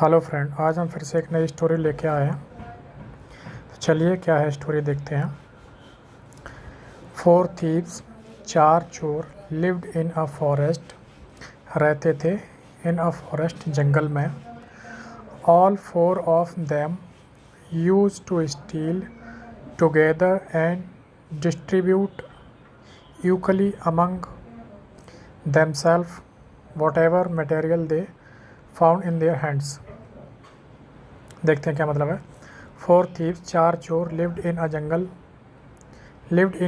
Hello friend, आज हम फिर से एक नई स्टोरी लेके आए हैं। तो चलिए क्या है स्टोरी देखते हैं। 4 थीव्स, 4 चोर लिव्ड इन अ फॉरेस्ट, रहते थे इन अ फॉरेस्ट, जंगल में। All 4 of them use to steal together and distribute equally among themselves whatever material they found in their hands। देखते हैं क्या मतलब है। 4 थीव्स, 4 चोर लिव्ड इन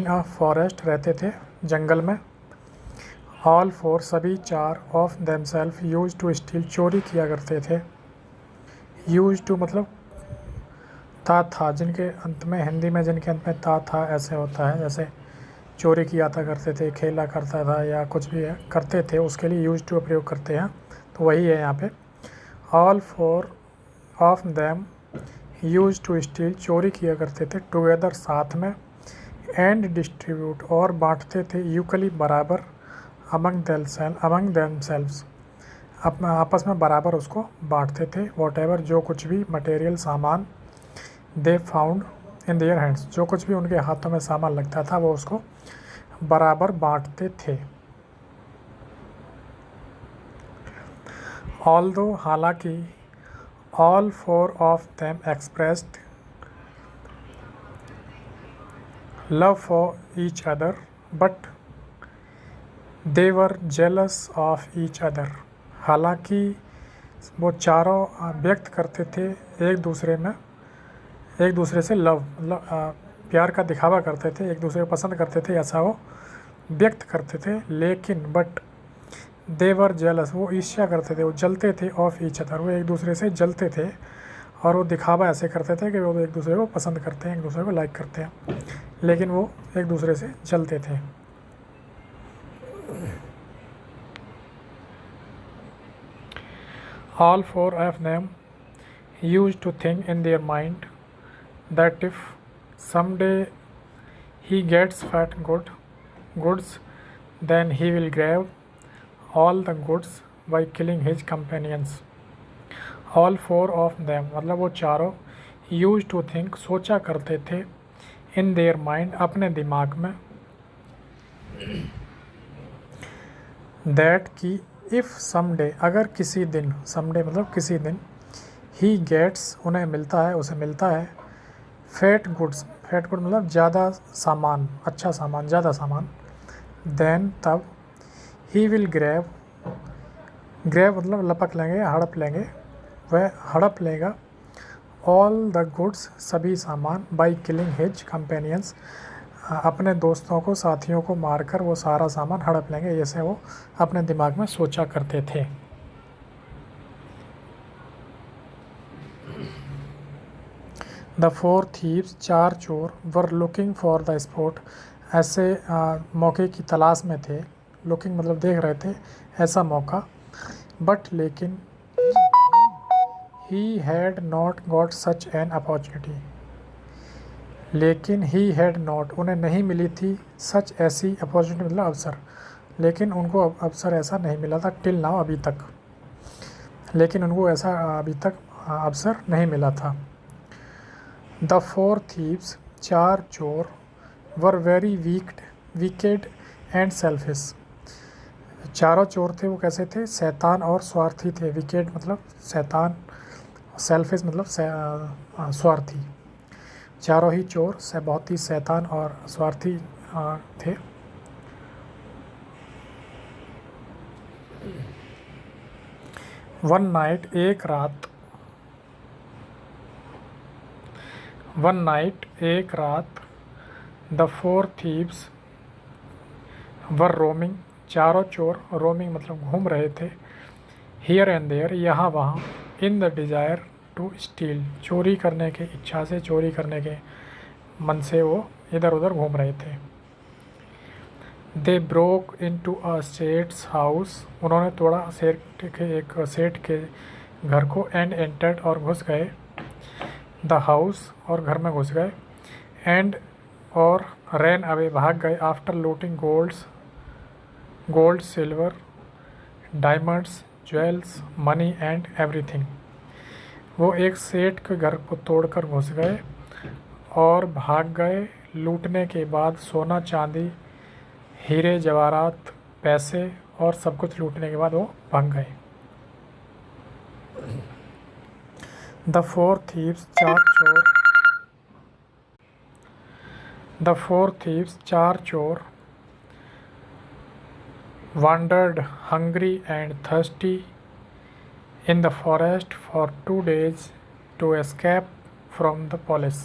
अ फॉरेस्ट, रहते थे जंगल में। ऑल 4, सभी 4 of themself use to steal, चोरी किया करते थे। यूज टू मतलब था, जिनके अंत में, हिंदी में जिनके अंत में था ऐसे होता है। जैसे चोरी किया था करते थे, खेला करता था, या कुछ भी है करते थे, उसके लिए यूज टू प्रयोग करते हैं। तो वही है यहाँ पे। All 4 of them use to steal, चोरी किया करते थे, टुगेदर साथ में, एंड डिस्ट्रीब्यूट और बांटते थे, यूकली बराबर, अमंग देमसेल्व्स अपना आपस में बराबर उसको बांटते थे। वॉट जो कुछ भी मटेरियल सामान, they found in their hands, जो कुछ भी उनके हाथों में सामान लगता था वो उसको बराबर बांटते थे। ऑल्दो, हालांकि, all 4 of them expressed love for each other, but they were jealous of each other. हालांकि वो चारों व्यक्त करते थे एक दूसरे से लव, मतलब प्यार का दिखावा करते थे, एक दूसरे को पसंद करते थे, ऐसा वो व्यक्त करते थे। लेकिन बट दे वर जेलस, वो ईर्ष्या करते थे, वो जलते थे, ऑफ ईच अदर, वो एक दूसरे से जलते थे। और वो दिखावा ऐसे करते थे कि वो एक दूसरे को पसंद करते हैं, एक दूसरे को लाइक करते हैं, लेकिन वो एक दूसरे से जलते थे। All 4 of them used to think in their mind that if someday he gets goods, then he will grab all the goods by killing his companions। All 4 of them मतलब वो चारों, used to think, सोचा करते थे, in their mind, अपने दिमाग में, that कि if someday, अगर किसी दिन, someday मतलब किसी दिन, he gets, उन्हें मिलता है, उसे मिलता है, fat goods मतलब ज़्यादा सामान, अच्छा सामान, ज़्यादा सामान, then तब he will grab मतलब लपक लेंगे, हड़प लेंगे, वह हड़प लेगा, all the goods, सभी सामान, by killing his companions, अपने दोस्तों को, साथियों को मारकर वो सारा सामान हड़प लेंगे, जैसे वो अपने दिमाग में सोचा करते थे। द 4 थीव्स, 4 चोर, were looking for the spot, ऐसे मौके की तलाश में थे। लुकिंग मतलब देख रहे थे ऐसा मौका। बट लेकिन, he had not got such an opportunity, लेकिन ही हैड नॉट, उन्हें नहीं मिली थी, सच, ऐसी, अपॉर्चुनिटी मतलब अवसर, लेकिन उनको अवसर ऐसा नहीं मिला था, टिल नाउ, अभी तक, लेकिन उनको ऐसा अभी तक अवसर नहीं मिला था। द 4 थीव्स, 4 चोर, were very wicked and selfish, चारों चोर थे वो कैसे थे, शैतान और स्वार्थी थे। विकेड मतलब शैतान, सेल्फिश मतलब स्वार्थी। चारों ही चोर से बहुत ही शैतान और स्वार्थी थे। वन नाइट, एक रात, द 4 थीव्स वर रोमिंग, चारों चोर, रोमिंग मतलब घूम रहे थे, हियर एंड देयर, यहाँ वहाँ, in the desire to steal, चोरी करने की इच्छा से, चोरी करने के मन से वो इधर उधर घूम रहे थे। They broke in to a सेट्स हाउस, उन्होंने तोड़ा एक सेठ के घर को, एंड एंटर्ड, और घुस गए, द हाउस, और घर में घुस गए, एंड, और, रैन अवे, भाग गए, after looting gold, silver, diamonds, jewels, money and everything, वो एक सेठ के घर को तोड़कर घुस गए और भाग गए। लूटने के बाद सोना चांदी हीरे जवाहरात पैसे और सब कुछ लूटने के बाद वो भाग गए। द फोर थीव्स चार चोर wandered hungry and thirsty in the forest for 2 days to escape from the police.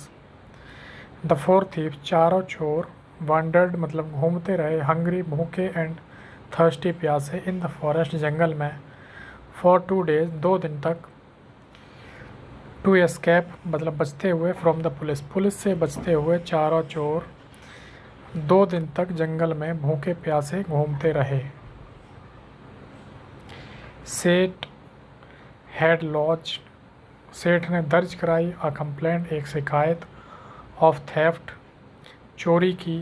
The four thieves चारों चोर wandered मतलब घूमते रहे, hungry भूखे and thirsty प्यासे in the forest जंगल में for 2 days 2 दिन तक to escape मतलब बचते हुए from the police पुलिस से बचते हुए चारों चोर 2 दिन तक जंगल में भूखे प्यासे घूमते रहे। सेठ हैड लॉन्च्ड सेठ ने दर्ज कराई अ कंप्लेंट एक शिकायत ऑफ थेफ्ट चोरी की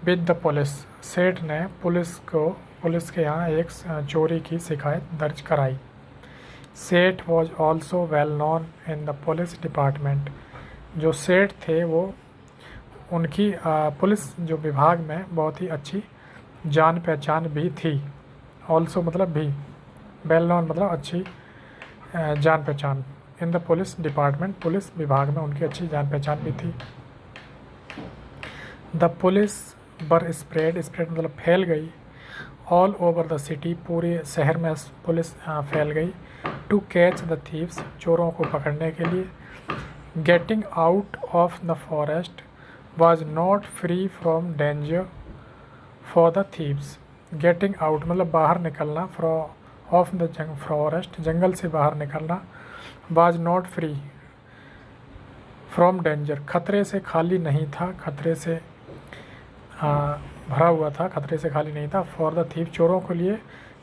विद द पुलिस सेठ ने पुलिस के यहाँ एक चोरी की शिकायत दर्ज कराई। सेठ was also well known in the police department जो सेठ थे वो उनकी पुलिस जो विभाग में बहुत ही अच्छी जान पहचान भी थी। ऑल्सो मतलब भी, वेल नोन मतलब अच्छी जान पहचान, in the police department police विभाग में उनकी अच्छी जान पहचान भी थी। द पुलिस वर स्प्रेड मतलब फैल गई ऑल ओवर द सिटी पूरे शहर में पुलिस फैल गई टू कैच द थीव्स चोरों को पकड़ने के लिए। Getting out of the forest was not free from danger for the thieves. Getting out मतलब बाहर निकलना of the forest जंगल से बाहर निकलना was not free from danger खतरे से खाली नहीं था, खतरे से भरा हुआ था, खतरे से खाली नहीं था। for the thief चोरों के लिए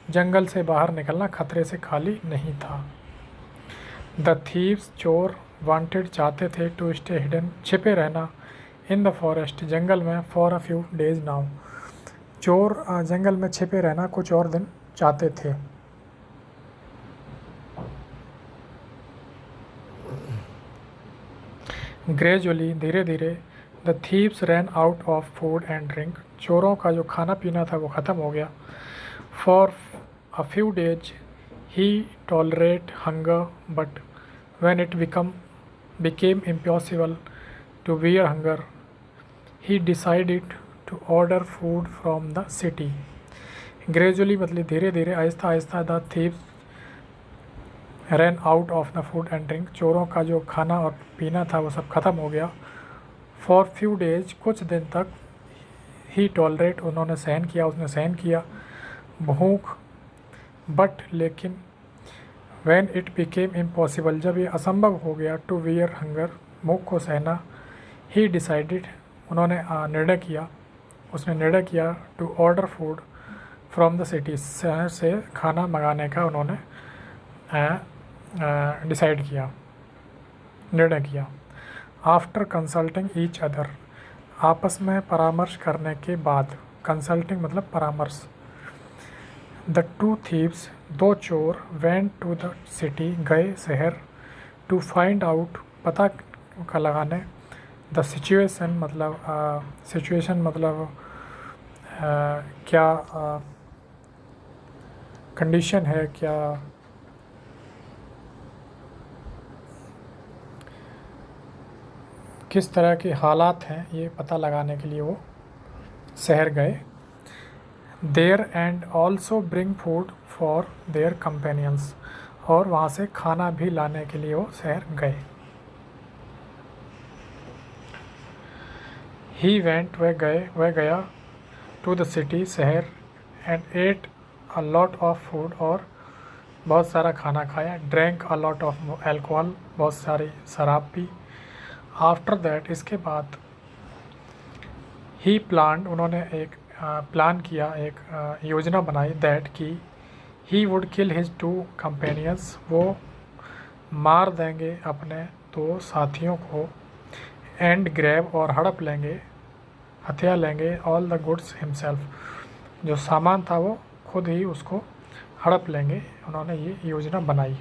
जंगल से बाहर निकलना खतरे से खाली नहीं था। The thieves चोर wanted चाहते थे to stay hidden छिपे रहना इन द फॉरेस्ट जंगल में for a few days now चोर जंगल में छिपे रहना कुछ और दिन चाहते थे। ग्रेजुअली धीरे धीरे the thieves ran out of food and drink चोरों का जो खाना पीना था वो ख़त्म हो गया। फॉर अ फ्यू डेज ही tolerate hunger but when it became impossible to bear hunger he decided to order food from the city. Gradually मतलब धीरे धीरे Aahista Aahista the thieves ran out of the food and drink चोरों का जो खाना और पीना था वो सब ख़त्म हो गया। For few days कुछ दिन तक he tolerate उन्होंने सहन किया, उसने सहन किया भूख, but लेकिन when it became impossible जब ये असंभव हो गया to bear hunger भूख को सहना he decided उसने निर्णय किया to order food from the city शहर से खाना मंगाने का उन्होंने निर्णय किया। आफ्टर कंसल्टिंग ईच अदर आपस में परामर्श करने के बाद, कंसल्टिंग मतलब परामर्श। द टू थीव्स दो चोर वेंट टू द सिटी गए शहर टू फाइंड आउट पता का लगाने द सिचुएशन मतलब क्या कंडीशन है, क्या किस तरह के हालात हैं ये पता लगाने के लिए वो शहर गए। There and also bring food for their companions और वहाँ से खाना भी लाने के लिए वो शहर गए। ही वेंट वह गया टू द सिटी शहर and at a lot of food और बहुत सारा खाना खाया। Drank a lot of alcohol बहुत सारी शराब पी। आफ्टर दैट इसके बाद ही प्लान उन्होंने एक प्लान किया, एक योजना बनाई दैट कि he would kill his two companions वो मार देंगे अपने दो साथियों को एंड ग्रैब और हड़प लेंगे, हथिया लेंगे ऑल द गुड्स हिमसेल्फ जो सामान था वो खुद ही उसको हड़प लेंगे। उन्होंने ये योजना बनाई।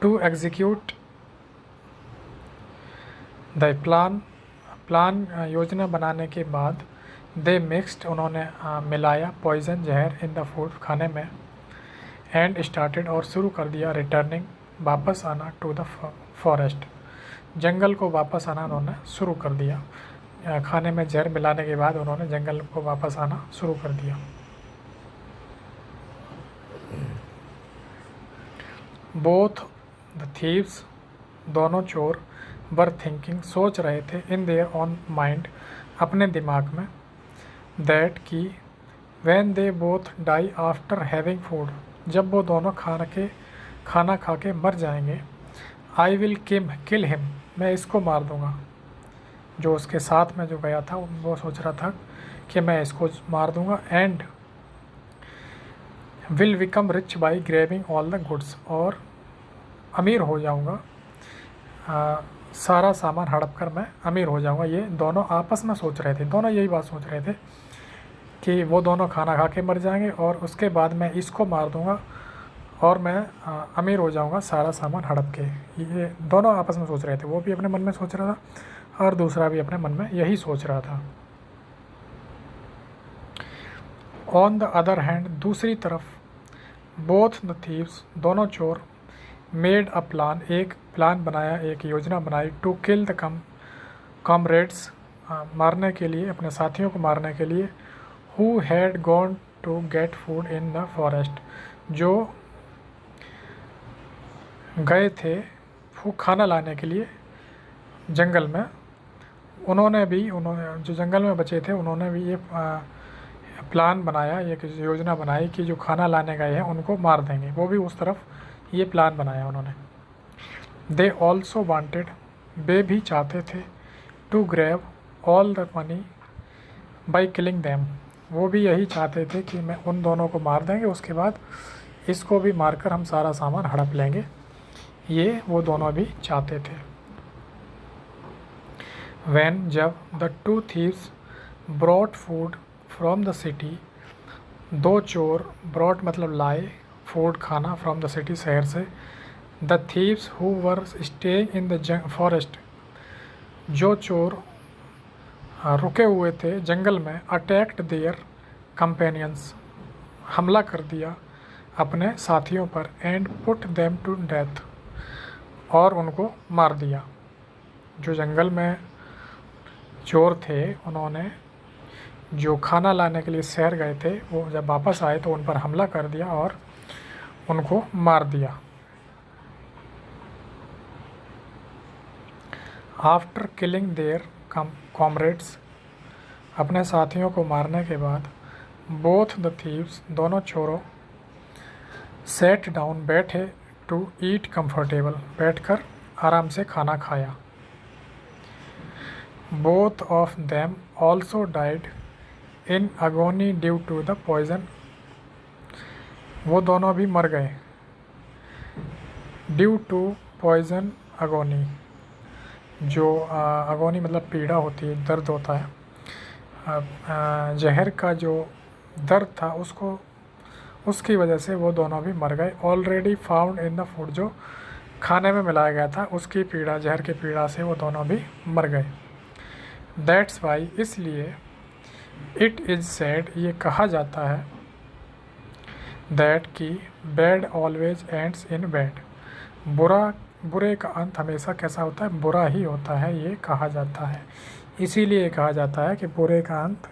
टू एग्जीक्यूट द प्लान योजना बनाने के बाद दे मिक्स्ड उन्होंने मिलाया पॉइजन जहर इन द फूड खाने में एंड स्टार्टेड और शुरू कर दिया रिटर्निंग वापस आना टू द फॉरेस्ट जंगल को वापस आना उन्होंने शुरू कर दिया। खाने में जहर मिलाने के बाद उन्होंने जंगल को वापस आना शुरू कर दिया। बोथ द थीव्स दोनों चोर वर थिंकिंग सोच रहे थे इन देयर ऑन माइंड अपने दिमाग में दैट की when they both die after having food जब वो दोनों खाना खा के मर जाएंगे आई विल किल हिम मैं इसको मार दूंगा। जो उसके साथ में जो गया था वो सोच रहा था कि मैं इसको मार दूंगा and will become rich by grabbing all the goods और अमीर हो जाऊंगा सारा सामान हड़प कर मैं अमीर हो जाऊंगा। ये दोनों आपस में सोच रहे थे, दोनों यही बात सोच रहे थे कि वो दोनों खाना खा के मर जाएंगे और उसके बाद मैं इसको मार दूंगा और मैं अमीर हो जाऊंगा सारा सामान हड़प के। ये दोनों आपस में सोच रहे थे, वो भी अपने मन में सोच रहा था और दूसरा भी अपने मन में यही सोच रहा था। ऑन द अदर हैंड दूसरी तरफ बोथ द थीव्स दोनों चोर मेड अ प्लान एक प्लान बनाया, एक योजना बनाई टू किल द कॉमरेड्स मारने के लिए, अपने साथियों को मारने के लिए who had gone to get food in the forest जो गए थे खाना लाने के लिए जंगल में। उन्होंने जो जंगल में बचे थे उन्होंने भी ये प्लान बनाया, एक योजना बनाई कि जो खाना लाने गए हैं उनको मार देंगे, वो भी उस तरफ ये प्लान बनाया उन्होंने। दे ऑल्सो वांटेड वे भी चाहते थे to grab all the money by killing them वो भी यही चाहते थे कि मैं उन दोनों को मार देंगे, उसके बाद इसको भी मारकर हम सारा सामान हड़प लेंगे, ये वो दोनों भी चाहते थे। When जब the two thieves brought food from the city दो चोर ब्रॉट मतलब लाए फूड खाना फ्रॉम द सिटी शहर से the thieves who were staying in the forest जो चोर रुके हुए थे जंगल में अटैक्ड देयर कंपेनियंस हमला कर दिया अपने साथियों पर and put them to death और उनको मार दिया। जो जंगल में चोर थे उन्होंने जो खाना लाने के लिए शहर गए थे वो जब वापस आए तो उन पर हमला कर दिया और उनको मार दिया। आफ्टर किलिंग देयर कॉमरेड्स अपने साथियों को मारने के बाद बोथ द थीव्स दोनों चोरों सेट डाउन बैठे टू ईट कंफर्टेबल बैठकर आराम से खाना खाया। Both of them also died in agony due to the poison वो दोनों भी मर गए ड्यू टू पॉइजन अगोनी जो अगोनी मतलब पीड़ा होती है, दर्द होता है, जहर का जो दर्द था उसकी वजह से वो दोनों भी मर गए। Already found in the food जो खाने में मिलाया गया था उसकी पीड़ा, जहर की पीड़ा से वो दोनों भी मर गए। दैट्स वाई इसलिए इट इज़ सेड ये कहा जाता है दैट कि bad always ends in bad बुरे का अंत हमेशा कैसा होता है, बुरा ही होता है, ये कहा जाता है। इसीलिए कहा जाता है कि बुरे का अंत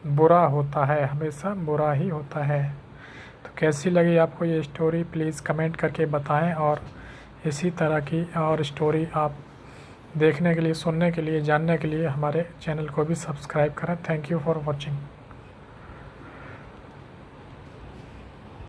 बुरा होता है, हमेशा बुरा ही होता है। तो कैसी लगी आपको ये स्टोरी प्लीज़ कमेंट करके बताएं और इसी तरह की और स्टोरी आप देखने के लिए, सुनने के लिए, जानने के लिए हमारे चैनल को भी सब्सक्राइब करें। Thank you for watching.